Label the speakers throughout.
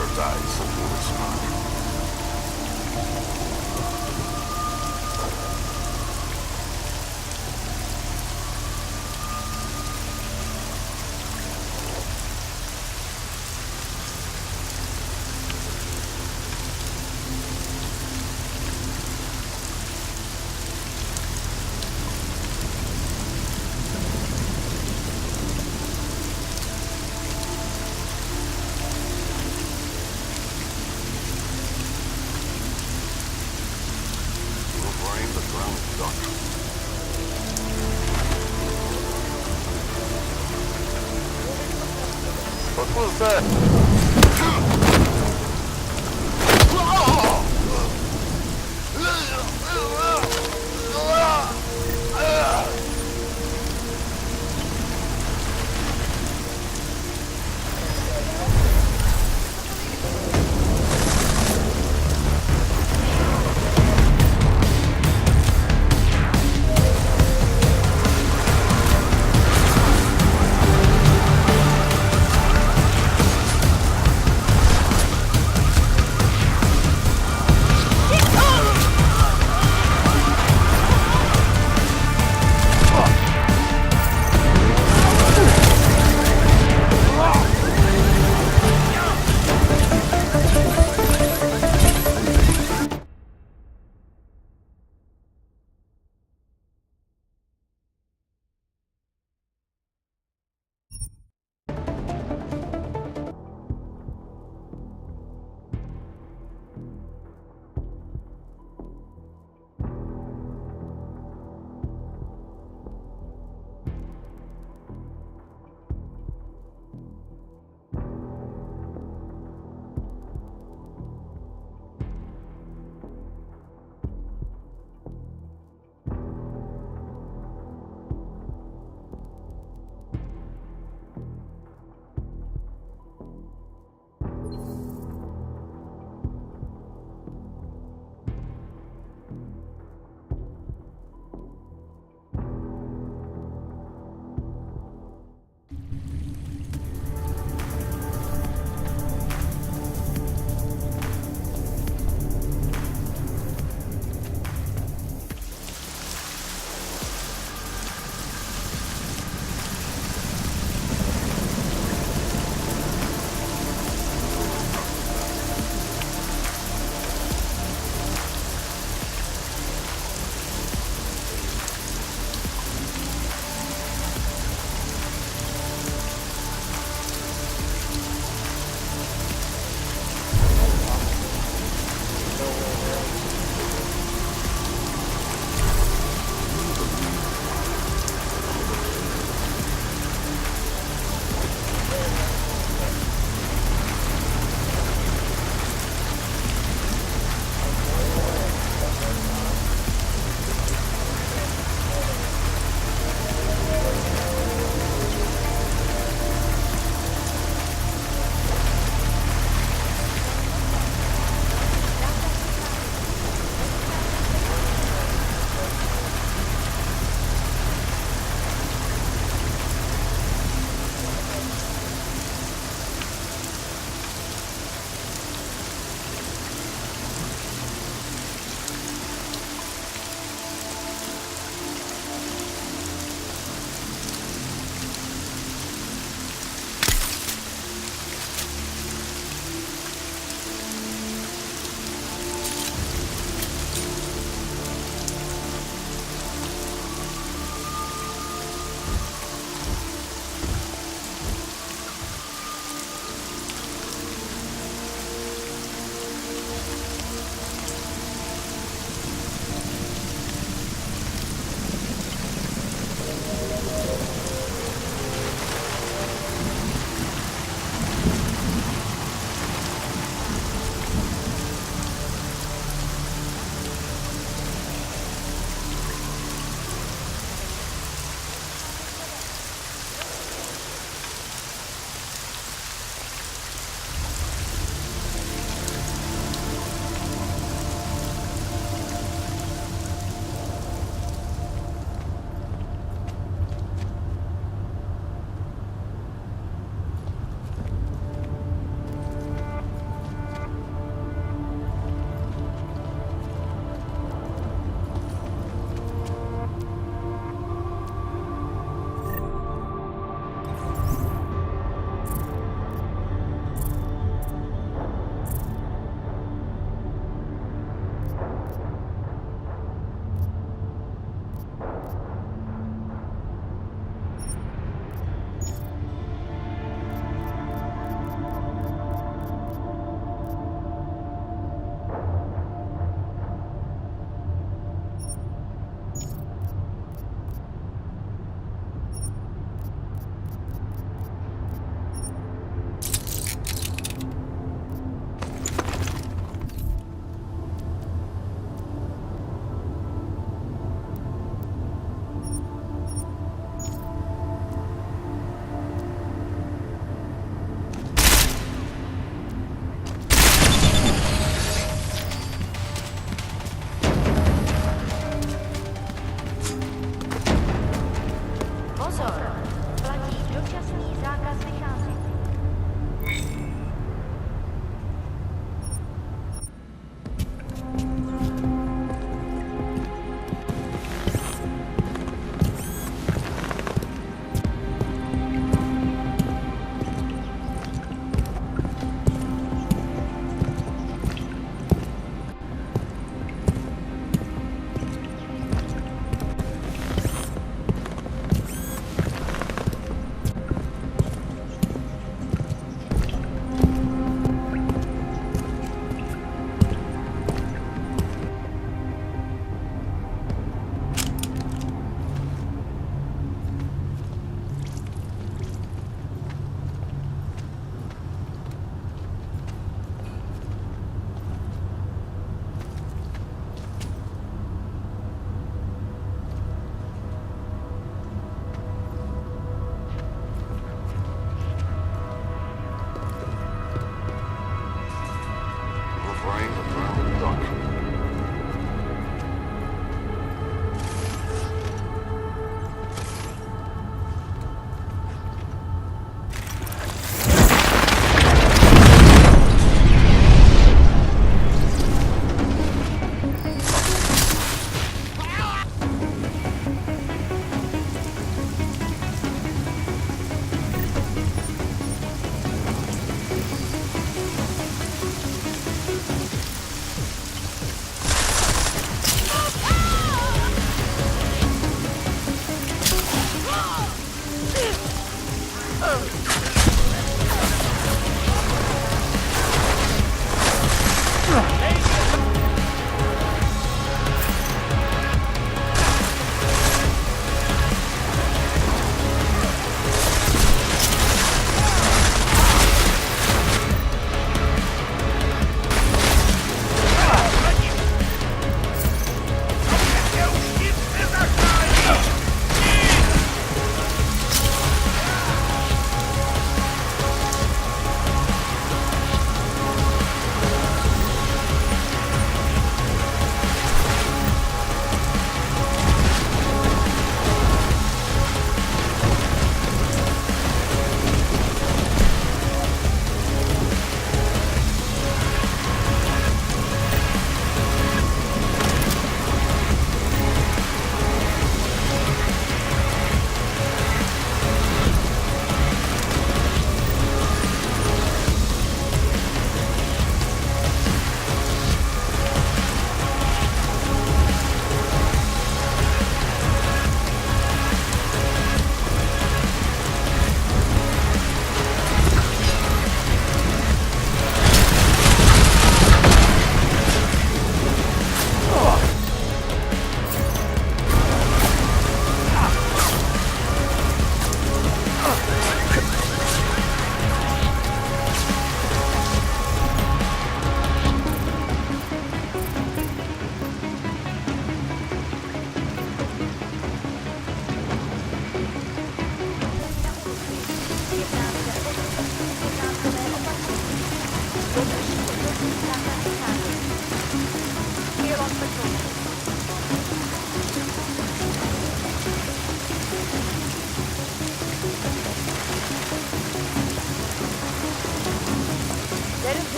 Speaker 1: Ожидается туман. What was that?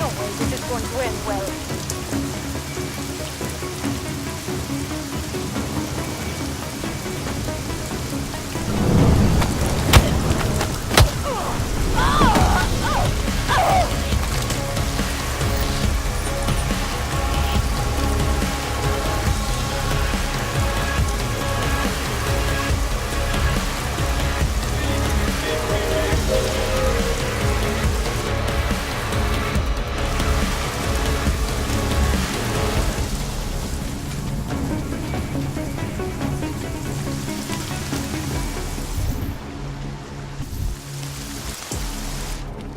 Speaker 2: No way this is going to end well.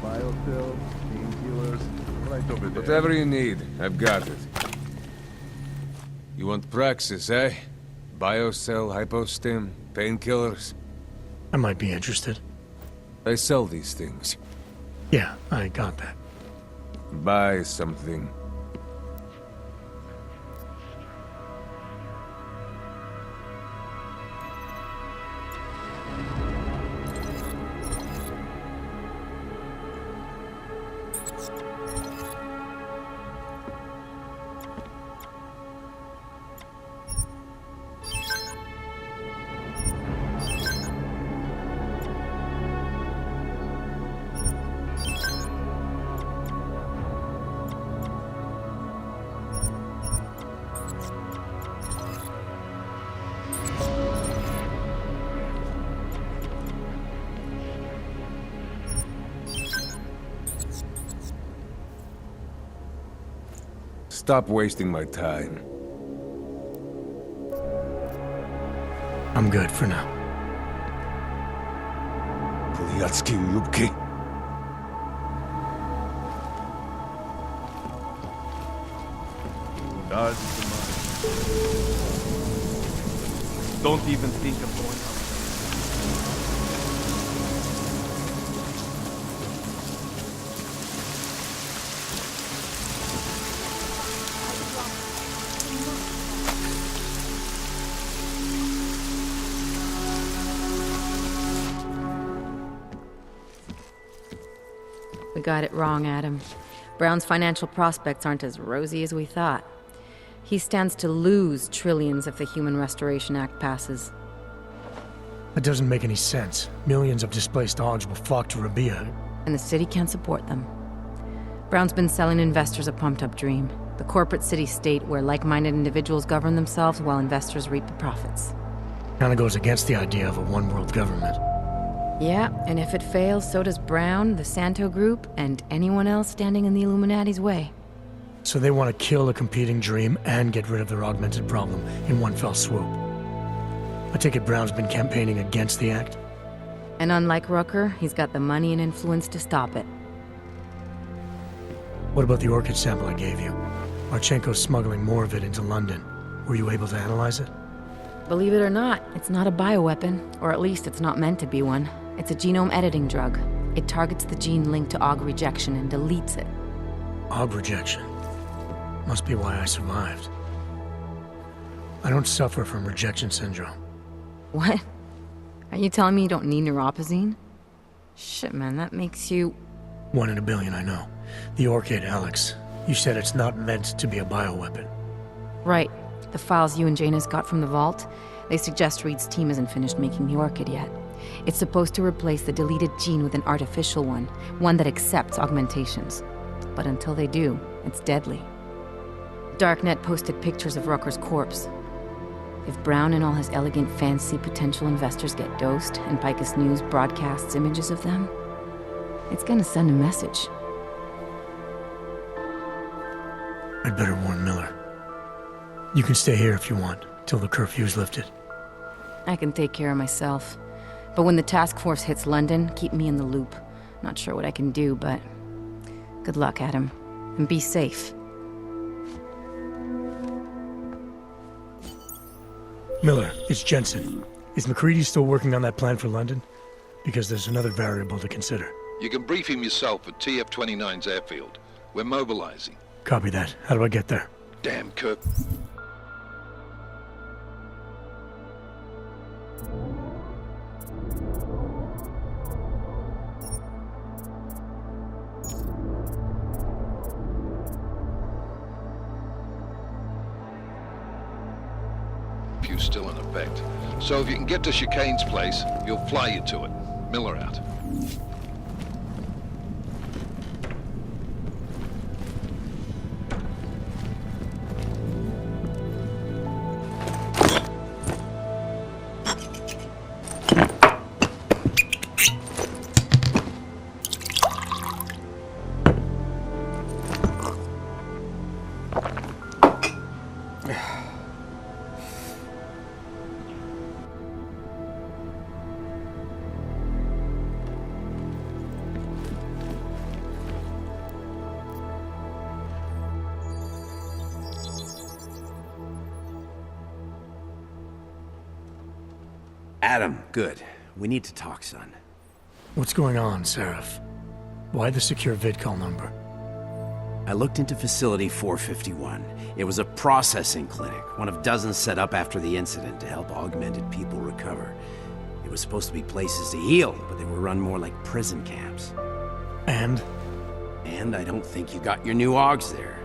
Speaker 3: Biopills, painkillers, right over there.
Speaker 4: Whatever you need, I've got it. You want Praxis, eh? Biocell, hypostim, painkillers?
Speaker 5: I might be interested.
Speaker 4: I sell these things.
Speaker 5: Yeah, I got that.
Speaker 4: Buy something. Stop wasting my time.
Speaker 5: I'm good for now.
Speaker 4: Puliatski Yubki.
Speaker 3: Does the mind. Don't even think of going out.
Speaker 6: We got it wrong, Adam. Brown's financial prospects aren't as rosy as we thought. He stands to lose trillions if the Human Restoration Act passes.
Speaker 5: That doesn't make any sense. Millions of displaced dogs will flock to Rabia.
Speaker 6: And the city can't support them. Brown's been selling investors a pumped-up dream. The corporate city-state where like-minded individuals govern themselves while investors reap the profits.
Speaker 5: Kinda goes against the idea of a one-world government.
Speaker 6: Yeah, and if it fails, so does Brown, the Santo Group, and anyone else standing in the Illuminati's way.
Speaker 5: So they want to kill a competing dream and get rid of their augmented problem in one fell swoop. I take it Brown's been campaigning against the act?
Speaker 6: And unlike Rucker, he's got the money and influence to stop it.
Speaker 5: What about the orchid sample I gave you? Marchenko's smuggling more of it into London. Were you able to analyze it?
Speaker 6: Believe it or not, it's not a bioweapon, or at least it's not meant to be one. It's a genome editing drug. It targets the gene linked to AUG rejection and deletes it.
Speaker 5: AUG rejection. Must be why I survived. I don't suffer from rejection syndrome.
Speaker 6: What? Are you telling me you don't need neuropozyne? Shit, man, that makes you...
Speaker 5: 1 in a billion, I know. The orchid, Alex. You said it's not meant to be a bioweapon.
Speaker 6: Right. The files you and Janus got from the vault, they suggest Reed's team isn't finished making the orchid yet. It's supposed to replace the deleted gene with an artificial one that accepts augmentations. But until they do, it's deadly. Darknet posted pictures of Rucker's corpse. If Brown and all his elegant, fancy potential investors get dosed, and Picus News broadcasts images of them, it's gonna send a message.
Speaker 5: I'd better warn Miller. You can stay here if you want, till the curfew's lifted.
Speaker 6: I can take care of myself. But when the task force hits London, keep me in the loop. Not sure what I can do, but... good luck, Adam. And be safe.
Speaker 5: Miller, it's Jensen. Is McCready still working on that plan for London? Because there's another variable to consider.
Speaker 7: You can brief him yourself at TF-29's airfield. We're mobilizing.
Speaker 5: Copy that. How do I get there?
Speaker 7: Damn, Kirk. curfew still in effect. So if you can get to Chicane's place, he'll fly you to it. Miller out.
Speaker 8: Adam, good. We need to talk, son.
Speaker 5: What's going on, Seraph? Why the secure vidcall number?
Speaker 8: I looked into Facility 451. It was a processing clinic, one of dozens set up after the incident to help augmented people recover. It was supposed to be places to heal, but they were run more like prison camps.
Speaker 5: And?
Speaker 8: And I don't think you got your new augs there.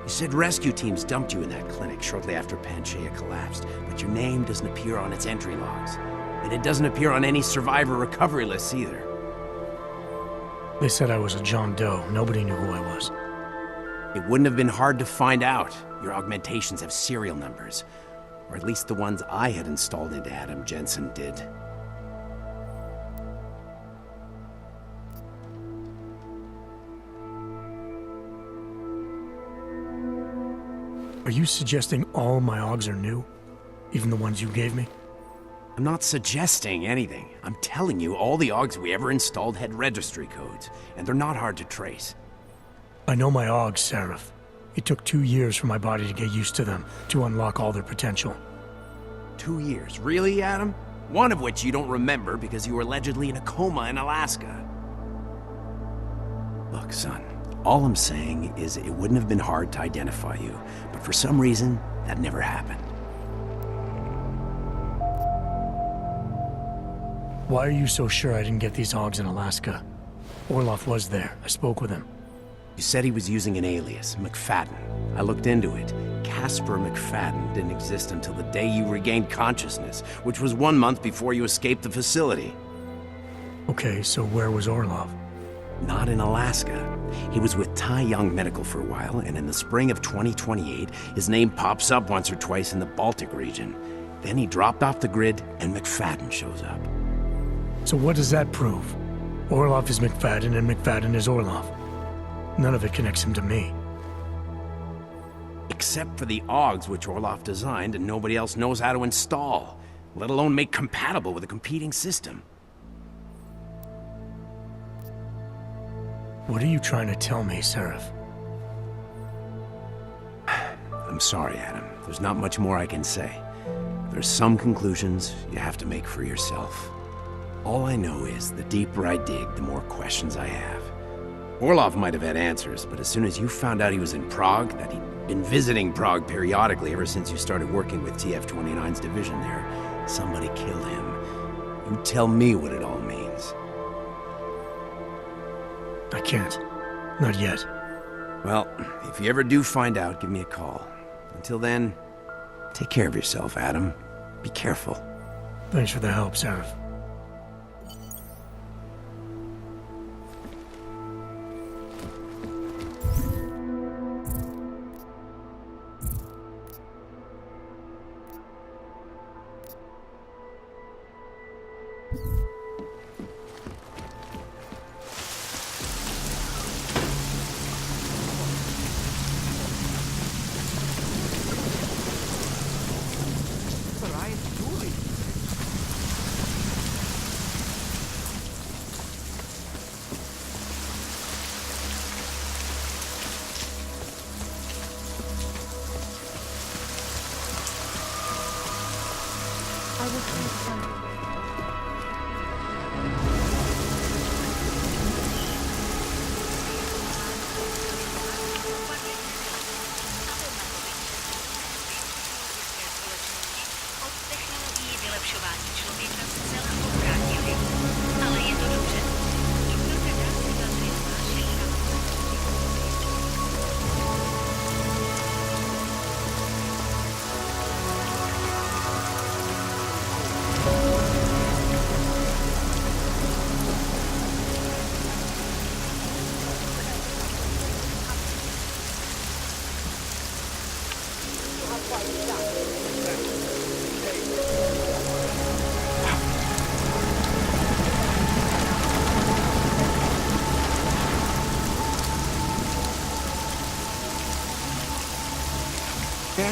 Speaker 8: You said rescue teams dumped you in that clinic shortly after Panchaea collapsed, but your name doesn't appear on its entry logs. And it doesn't appear on any survivor recovery lists either.
Speaker 5: They said I was a John Doe. Nobody knew who I was.
Speaker 8: It wouldn't have been hard to find out. Your augmentations have serial numbers. Or at least the ones I had installed into Adam Jensen did.
Speaker 5: Are you suggesting all my augs are new? Even the ones you gave me?
Speaker 8: I'm not suggesting anything. I'm telling you, all the augs we ever installed had registry codes, and they're not hard to trace.
Speaker 5: I know my augs, Seraph. It took 2 years for my body to get used to them, to unlock all their potential.
Speaker 8: 2 years? Really, Adam? One of which you don't remember because you were allegedly in a coma in Alaska. Look, son, all I'm saying is it wouldn't have been hard to identify you, but for some reason, that never happened.
Speaker 5: Why are you so sure I didn't get these augs in Alaska? Orloff was there. I spoke with him.
Speaker 8: You said he was using an alias, McFadden. I looked into it. Casper McFadden didn't exist until the day you regained consciousness, which was 1 month before you escaped the facility.
Speaker 5: Okay, so where was Orlov?
Speaker 8: Not in Alaska. He was with Tai Young Medical for a while, and in the spring of 2028, his name pops up once or twice in the Baltic region. Then he dropped off the grid, and McFadden shows up.
Speaker 5: So what does that prove? Orlov is McFadden and McFadden is Orlov. None of it connects him to me.
Speaker 8: Except for the augs which Orlov designed and nobody else knows how to install, let alone make compatible with a competing system.
Speaker 5: What are you trying to tell me, Seraph?
Speaker 8: I'm sorry, Adam. There's not much more I can say. There's some conclusions you have to make for yourself. All I know is the deeper I dig, the more questions I have. Orlov might have had answers, but as soon as you found out he was in Prague, that he'd been visiting Prague periodically ever since you started working with TF-29's division there, somebody killed him. You tell me what it all means.
Speaker 5: I can't. Not yet.
Speaker 8: Well, if you ever do find out, give me a call. Until then, take care of yourself, Adam. Be careful.
Speaker 5: Thanks for the help, Seraph.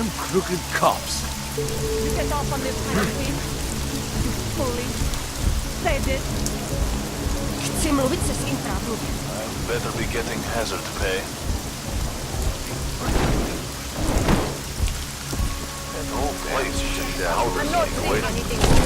Speaker 3: damn crooked cops.
Speaker 2: You get off on this penalty. You bully. Say this.
Speaker 1: I better be getting hazard pay. That whole place should be out
Speaker 2: I'm not
Speaker 1: getting away.
Speaker 2: saying anything.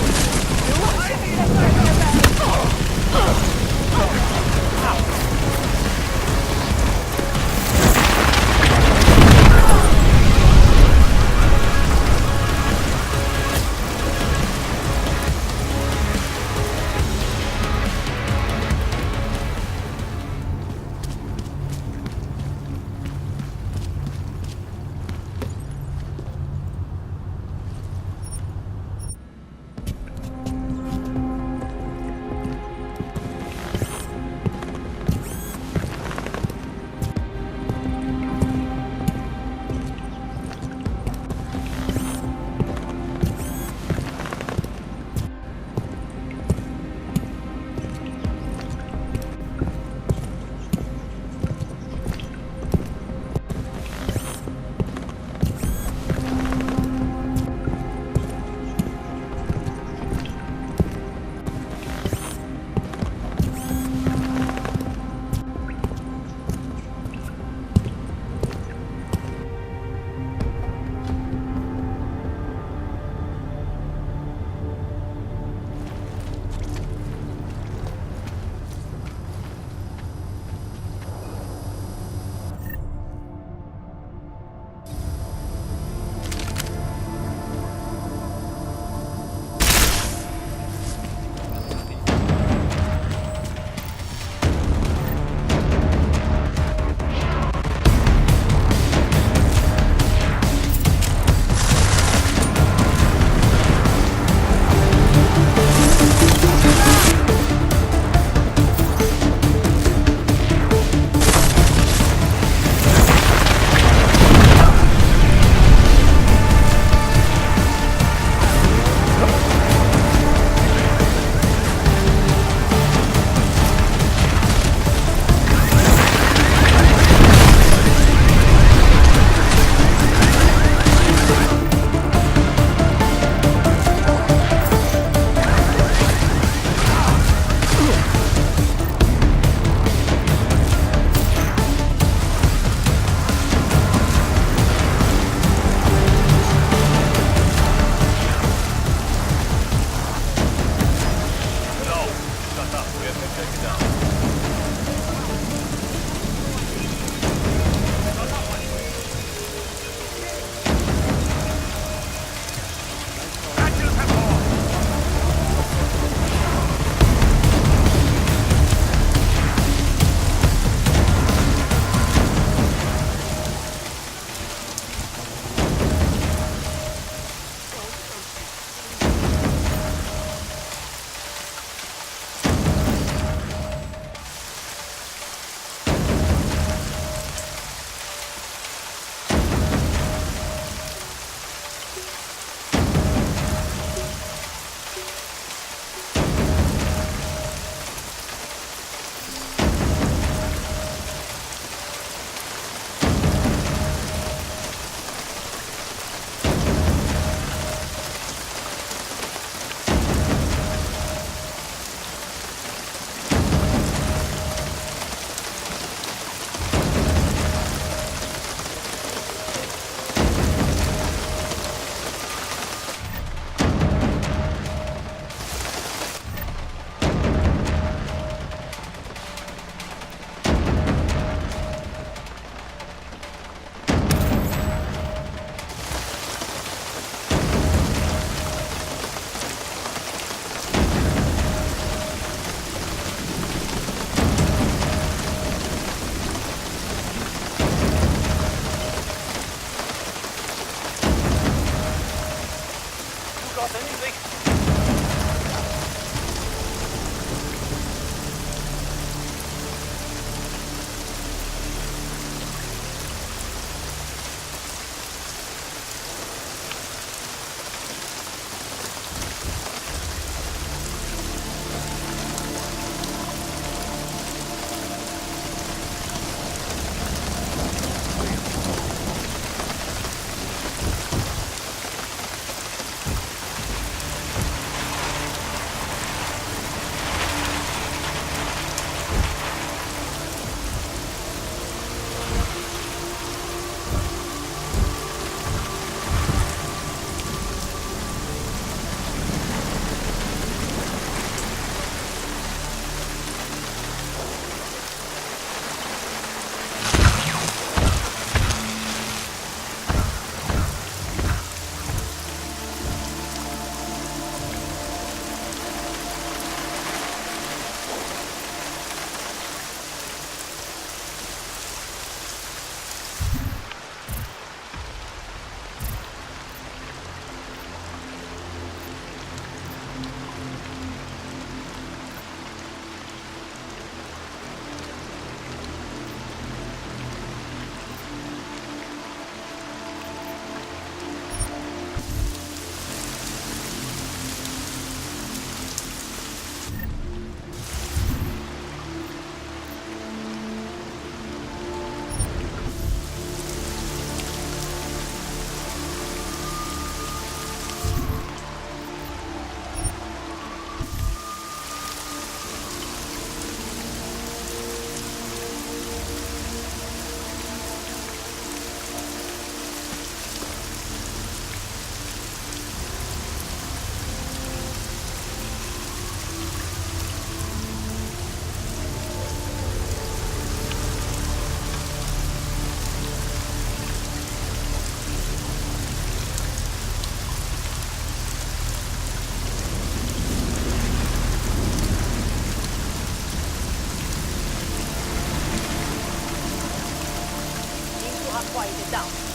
Speaker 2: quiet it down.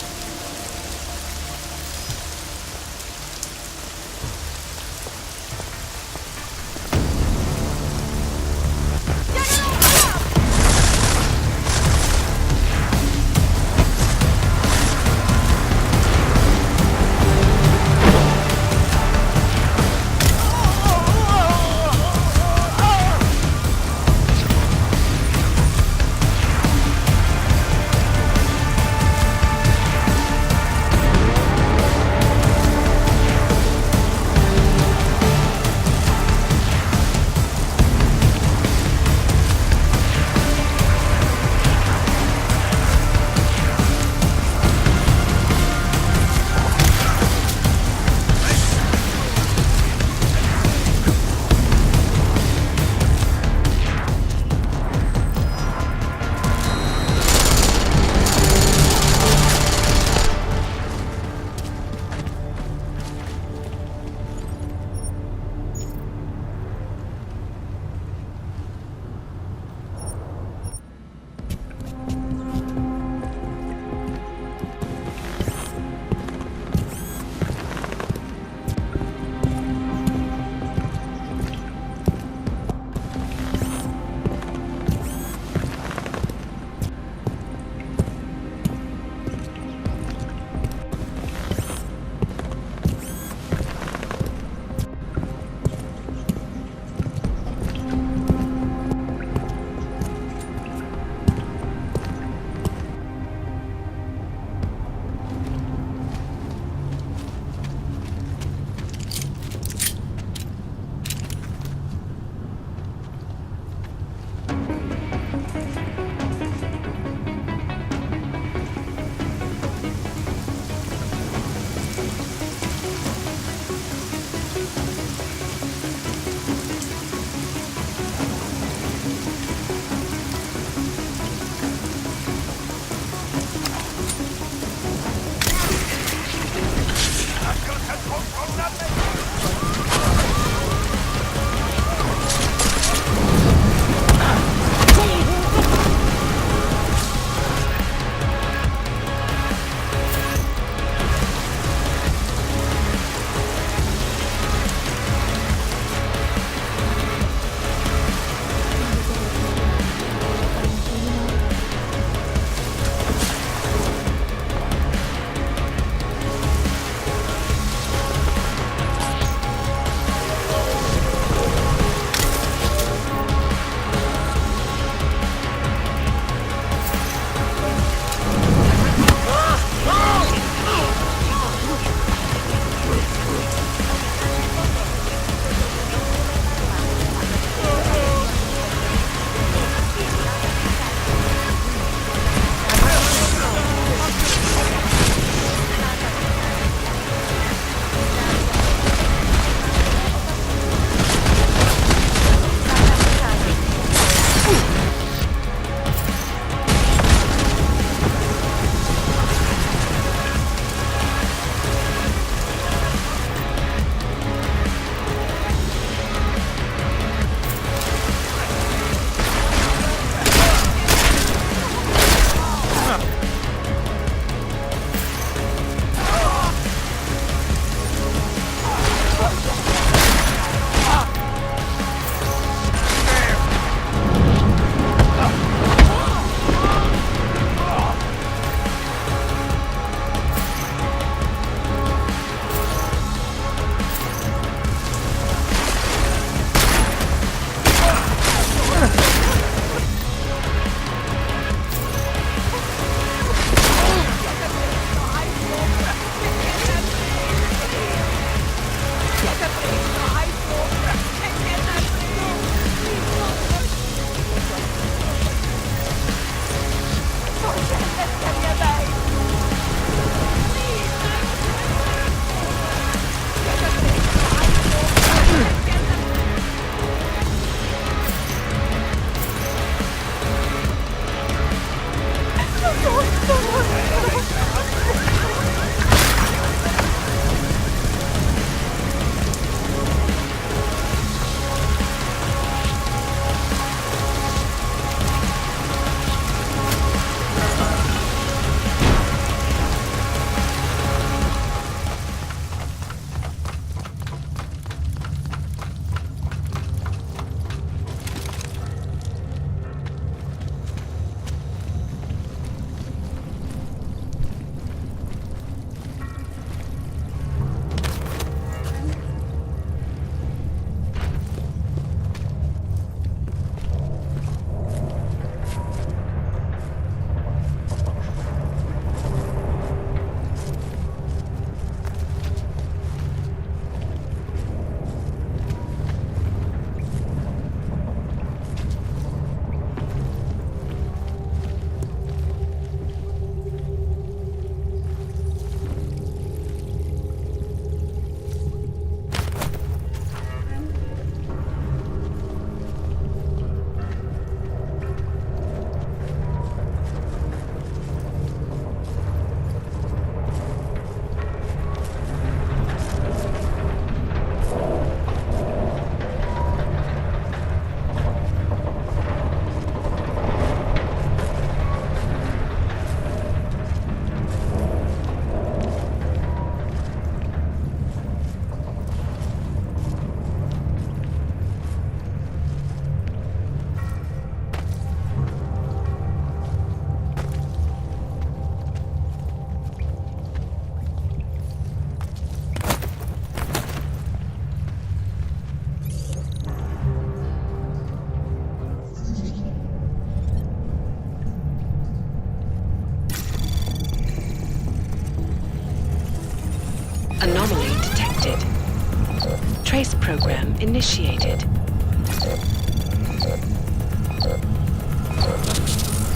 Speaker 9: Trace program initiated.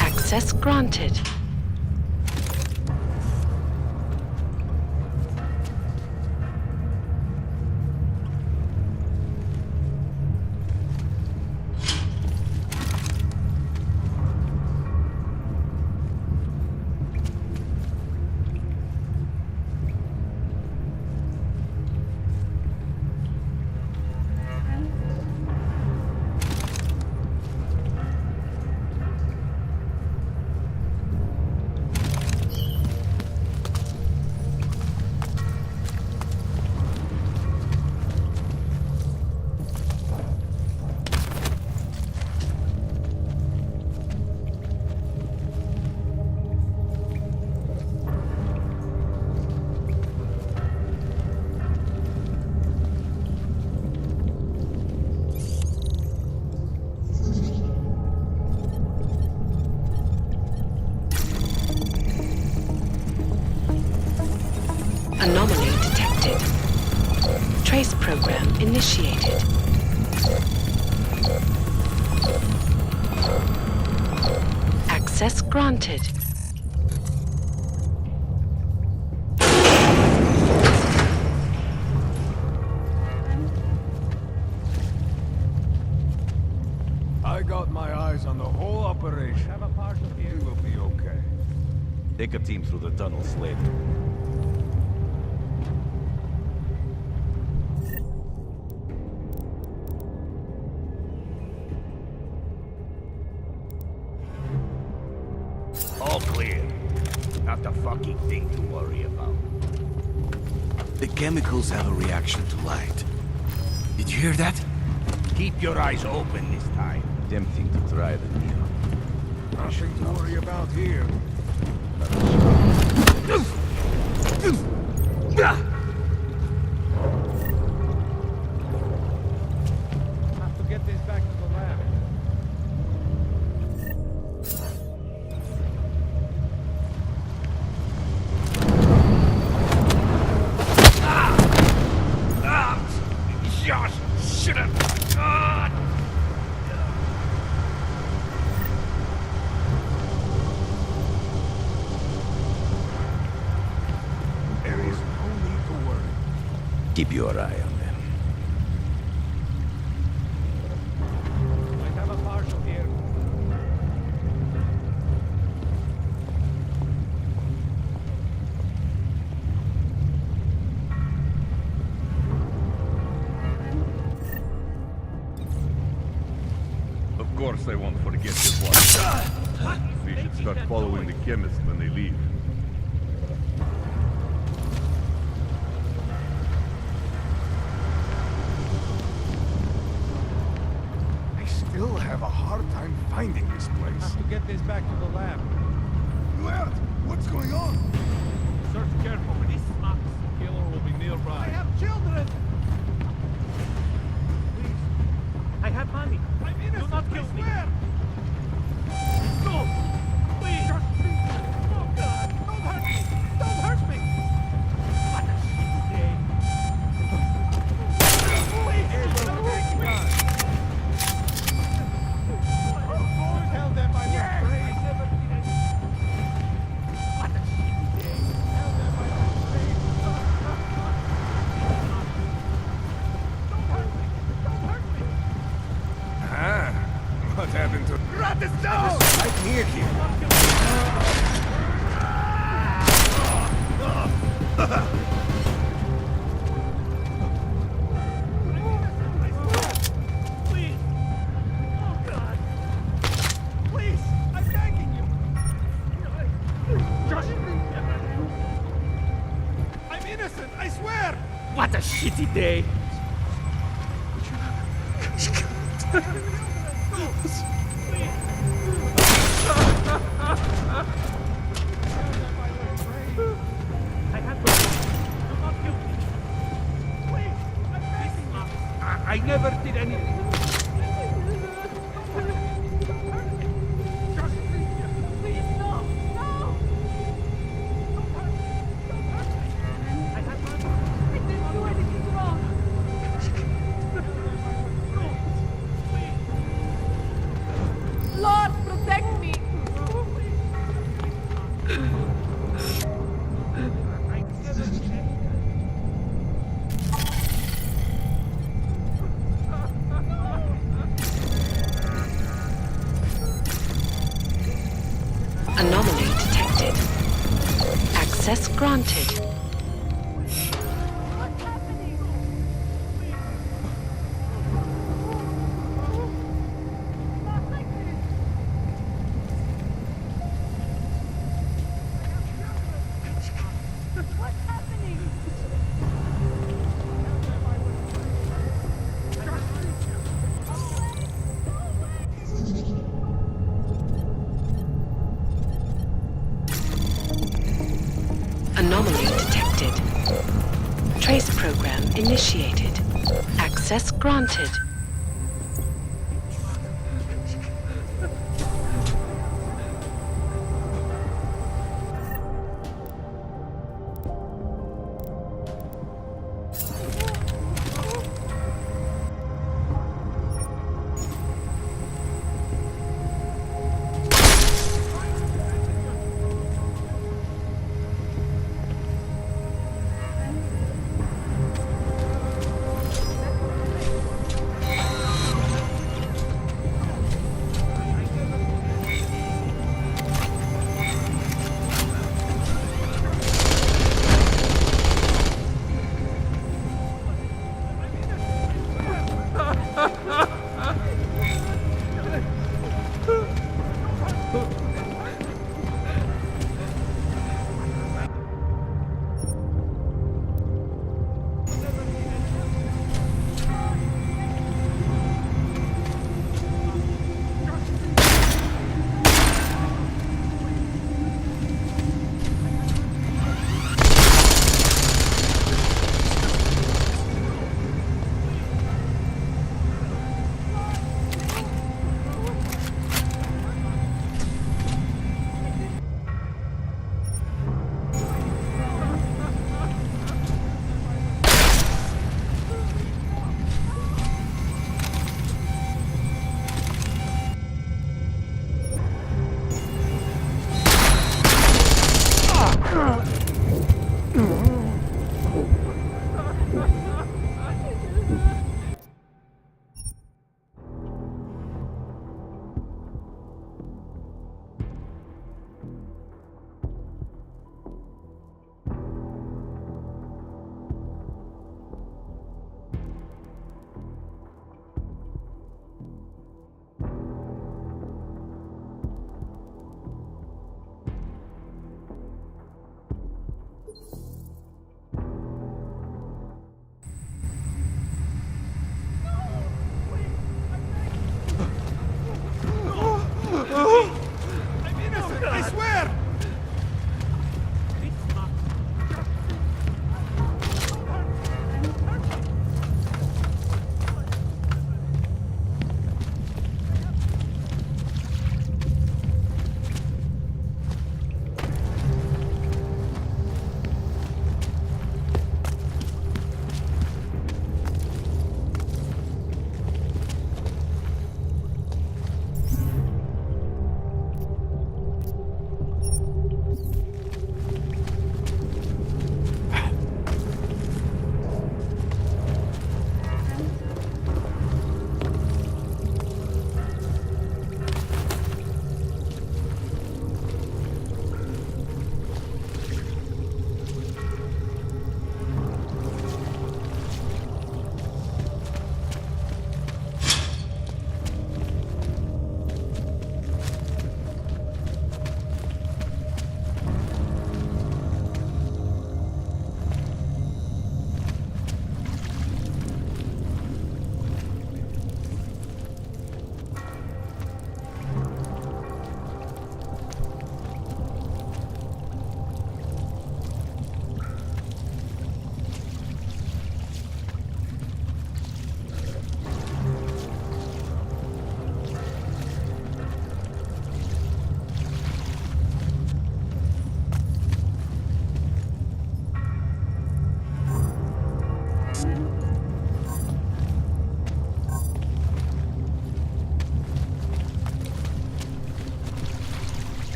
Speaker 9: Access granted. Anomaly detected. Trace program initiated. Access granted.
Speaker 3: I got my eyes on the whole operation. Have a partial here. We will be okay.
Speaker 10: Take a team through the tunnels later. All clear. Not the fucking thing to worry about.
Speaker 1: The chemicals have a reaction to light. Did you hear that?
Speaker 10: Keep your eyes open this time. Tempting to try the neon.
Speaker 3: Nothing to worry about here. Have to get this back to the lab.
Speaker 10: Just shut up! God!
Speaker 3: There is no need to worry.
Speaker 10: Keep your eye on them.
Speaker 3: I have a partial here. Of course they won't forget this one. We should start following the chemists when they leave. I still have a hard time finding this place. Have to get this back to the lab. Lad, what's going on? Search careful. When he smacks, the killer will be nearby. I have children! Please. I have money. I'm innocent. Do not kill me. No! Please! Oh, God! Don't hurt me! Don't hurt me! What a shitty day! Please! Don't hurt me! Tell them I was brave. I never did anything. What a shitty day! Tell them I was brave. Don't hurt me! Don't hurt me! Ah! What happened to... Run this down! Right here, Please! Oh, God! Please! I'm begging you! Josh! I'm innocent, I swear! What a shitty day! I never did anything. Please, no! No! Don't hurt me! Don't hurt me! I didn't do anything wrong!
Speaker 9: granted. Anomaly detected. Trace program initiated. Access granted.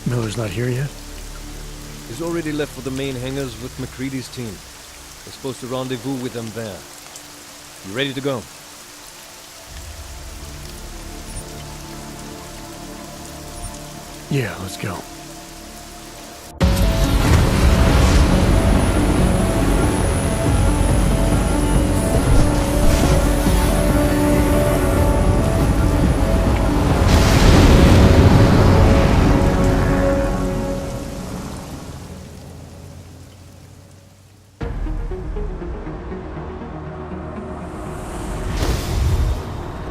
Speaker 5: Miller's not here yet?
Speaker 11: He's already left for the main hangars with McCready's team. We're supposed to rendezvous with them there. You ready to go?
Speaker 5: Yeah, let's go.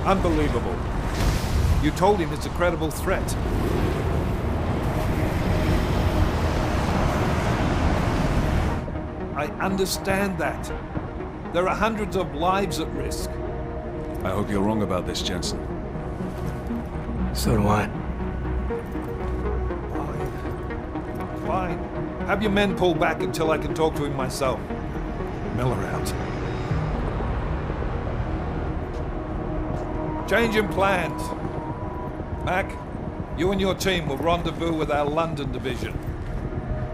Speaker 3: Unbelievable. You told him it's a credible threat. I understand that. There are hundreds of lives at risk.
Speaker 4: I hope you're wrong about this, Jensen.
Speaker 5: So do I.
Speaker 3: Fine. Have your men pull back until I can talk to him myself. Miller out. Change in plans. Mac, you and your team will rendezvous with our London division.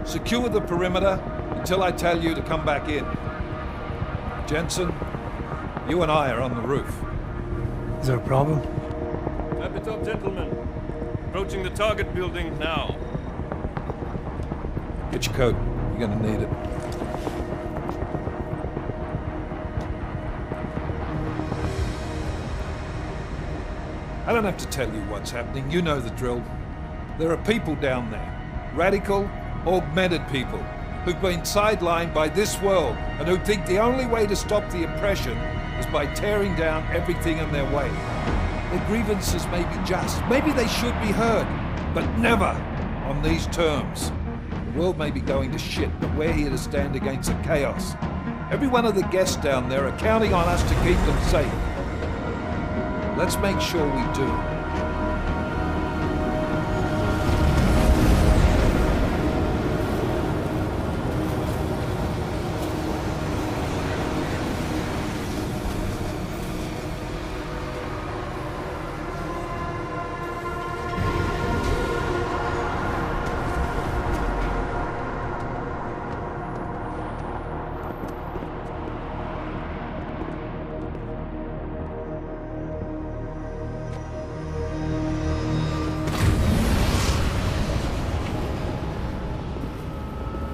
Speaker 3: Secure the perimeter until I tell you to come back in. Jensen, you and I are on the roof.
Speaker 5: Is there a problem?
Speaker 11: Wrap it up, gentlemen. Approaching the target building now.
Speaker 3: Get your coat. You're gonna need it. I don't have to tell you what's happening. You know the drill. There are people down there. Radical, augmented people who've been sidelined by this world and who think the only way to stop the oppression is by tearing down everything in their way. Their grievances may be just. Maybe they should be heard, but never on these terms. The world may be going to shit, but we're here to stand against the chaos. Every one of the guests down there are counting on us to keep them safe. Let's make sure we do.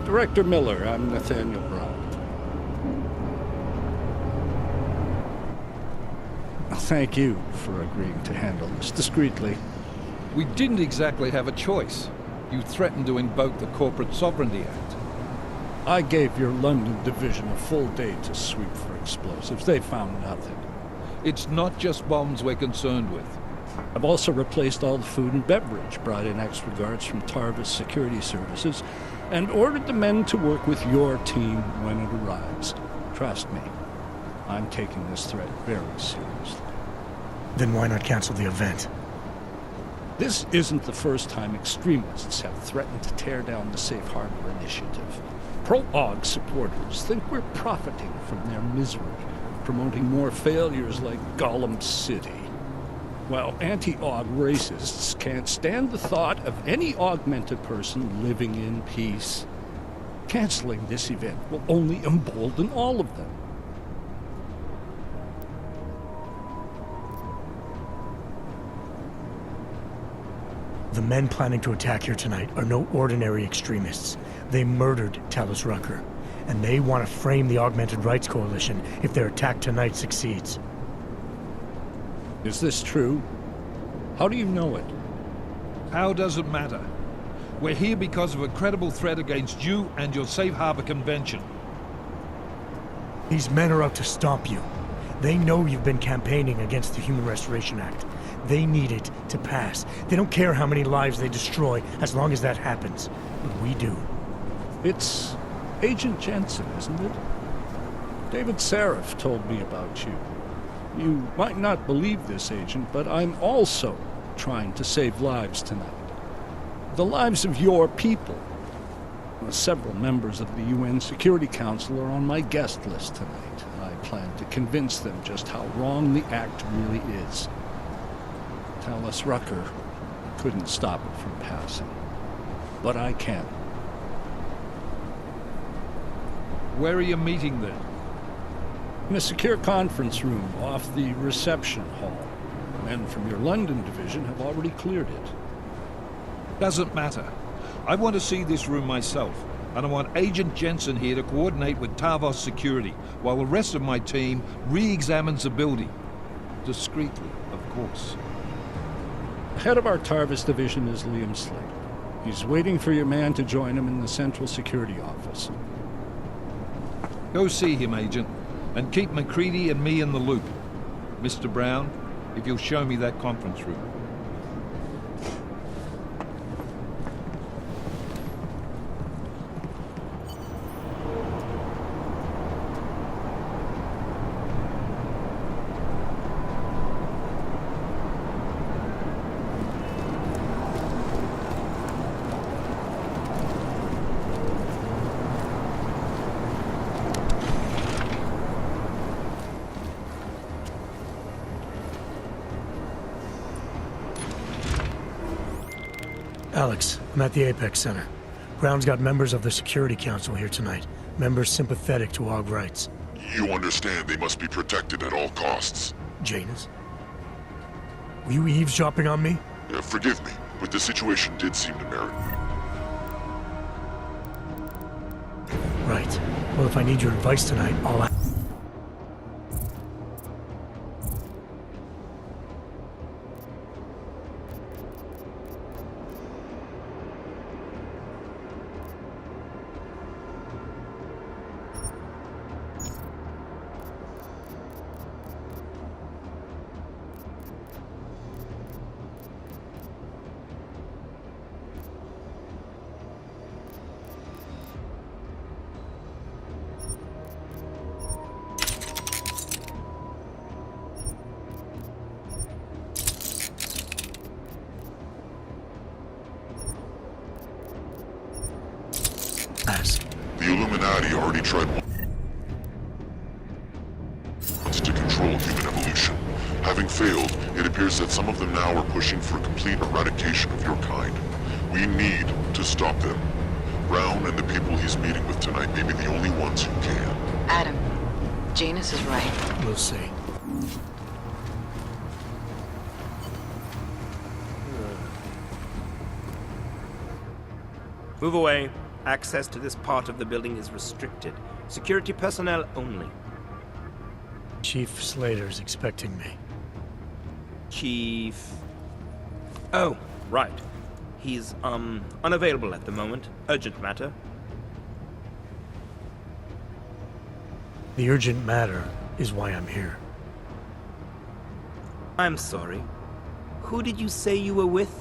Speaker 12: Director Miller, I'm Nathaniel Brown. Thank you for agreeing to handle this discreetly.
Speaker 3: We didn't exactly have a choice. You threatened to invoke the Corporate Sovereignty Act.
Speaker 12: I gave your London division a full day to sweep for explosives. They found nothing.
Speaker 3: It's not just bombs we're concerned with.
Speaker 12: I've also replaced all the food and beverage, brought in extra guards from Tarvis Security Services, and ordered the men to work with your team when it arrives. Trust me, I'm taking this threat very seriously.
Speaker 5: Then why not cancel the event?
Speaker 12: This isn't the first time extremists have threatened to tear down the Safe Harbor Initiative. Pro-AUG supporters think we're profiting from their misery, promoting more failures like Gollum City. While anti-AUG racists can't stand the thought of any augmented person living in peace. Canceling this event will only embolden all of them.
Speaker 5: The men planning to attack here tonight are no ordinary extremists. They murdered Talus Rucker, and they want to frame the Augmented Rights Coalition if their attack tonight succeeds.
Speaker 12: Is this true? How do you know it?
Speaker 3: How does it matter? We're here because of a credible threat against you and your Safe Harbor Convention.
Speaker 5: These men are out to stop you. They know you've been campaigning against the Human Restoration Act. They need it to pass. They don't care how many lives they destroy, as long as that happens. But we do.
Speaker 12: It's Agent Jensen, isn't it? David Seraph told me about you. You might not believe this, Agent, but I'm also trying to save lives tonight. The lives of your people. Several members of the UN Security Council are on my guest list tonight. I plan to convince them just how wrong the act really is. Talus Rucker couldn't stop it from passing. but I can.
Speaker 3: Where are you meeting then?
Speaker 12: In a secure conference room off the reception hall. Men from your London division have already cleared it.
Speaker 3: Doesn't matter. I want to see this room myself, and I want Agent Jensen here to coordinate with Tarvos security, while the rest of my team re-examines the building. Discreetly, of course.
Speaker 12: The head of our Tarvis division is Liam Slater. He's waiting for your man to join him in the Central Security Office.
Speaker 3: Go see him, Agent, and keep MacReady and me in the loop. Mr. Brown, if you'll show me that conference room.
Speaker 5: Alex, I'm at the Apex Center. Brown's got members of the Security Council here tonight. Members sympathetic to AUG rights.
Speaker 13: You understand they must be protected at all costs.
Speaker 5: Janus? Were you eavesdropping on me?
Speaker 13: Forgive me, but the situation did seem to merit.
Speaker 5: Right. Well, if I need your advice tonight, I'll...
Speaker 13: The Illuminati already tried once to control human evolution. Having failed, it appears that some of them now are pushing for complete eradication of your kind. We need to stop them. Brown and the people he's meeting with tonight may be the only ones who can.
Speaker 6: Adam, Janus is right.
Speaker 5: We'll see.
Speaker 10: Move away. Access to this part of the building is restricted. Security personnel only.
Speaker 5: Chief Slater's expecting me.
Speaker 10: Chief... Oh, right. He's, unavailable at the moment. Urgent matter.
Speaker 5: The urgent matter is why I'm here.
Speaker 10: I'm sorry. Who did you say you were with?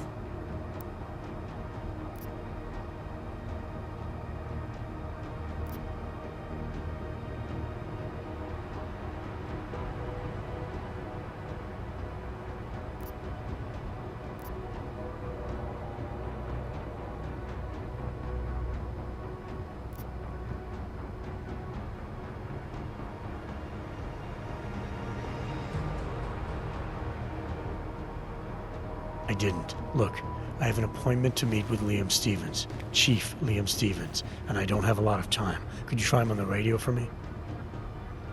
Speaker 5: I didn't. Look, I have an appointment to meet with Liam Stevens, Chief Liam Stevens, and I don't have a lot of time. Could you try him on the radio for me?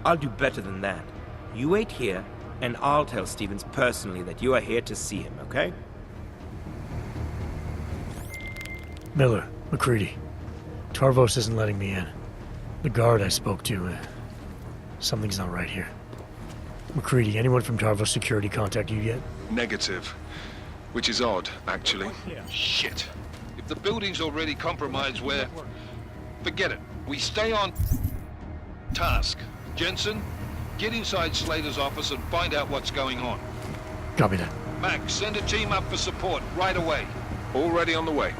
Speaker 10: I'll do better than that. You wait here, and I'll tell Stevens personally that you are here to see him, okay?
Speaker 5: Miller, MacReady. Tarvos isn't letting me in. The guard I spoke to, something's not right here. MacReady, anyone from Tarvos Security contact you yet?
Speaker 7: Negative. Which is odd, actually. Shit. If the building's already compromised, forget it. We stay on task. Jensen, get inside Slater's office and find out what's going on.
Speaker 5: Copy that.
Speaker 7: Max, send a team up for support right away.
Speaker 4: Already on the way.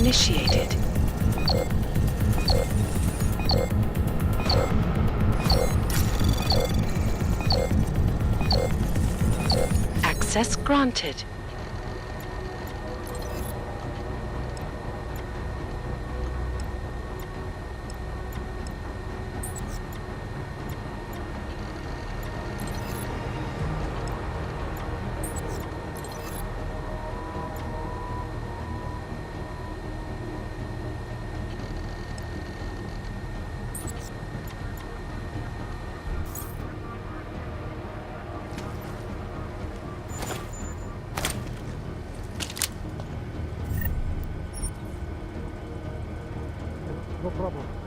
Speaker 9: initiated. Access granted.
Speaker 3: No problem.